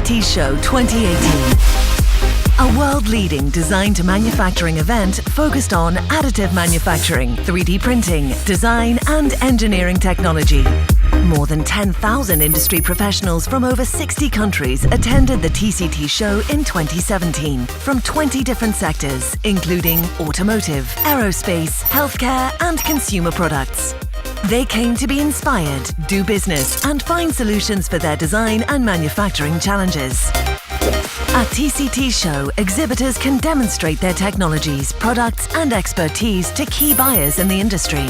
TCT Show 2018. A world-leading design-to-manufacturing event focused on additive manufacturing, 3D printing, design and engineering technology. More than 10,000 industry professionals from over 60 countries attended the TCT Show in 2017 from 20 different sectors, including automotive, aerospace, healthcare and consumer products. They came to be inspired, do business and find solutions for their design and manufacturing challenges. At TCT Show, exhibitors can demonstrate their technologies, products and expertise to key buyers in the industry.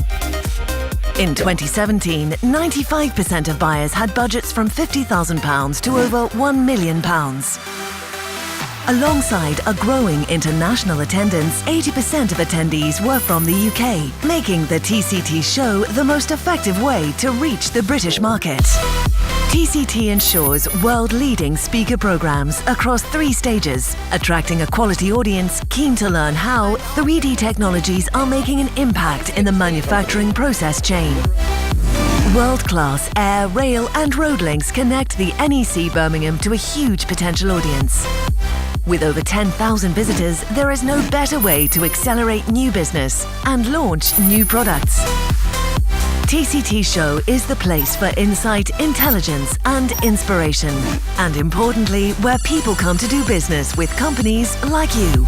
In 2017, 95% of buyers had budgets from £50,000 to over £1 million. Alongside a growing international attendance, 80% of attendees were from the UK, making the TCT Show the most effective way to reach the British market. TCT ensures world-leading speaker programs across 3 stages, attracting a quality audience keen to learn how 3D technologies are making an impact in the manufacturing process chain. World-class air, rail and road links connect the NEC Birmingham to a huge potential audience. With over 10,000 visitors, there is no better way to accelerate new business and launch new products. TCT Show is the place for insight, intelligence and inspiration. And importantly, where people come to do business with companies like you.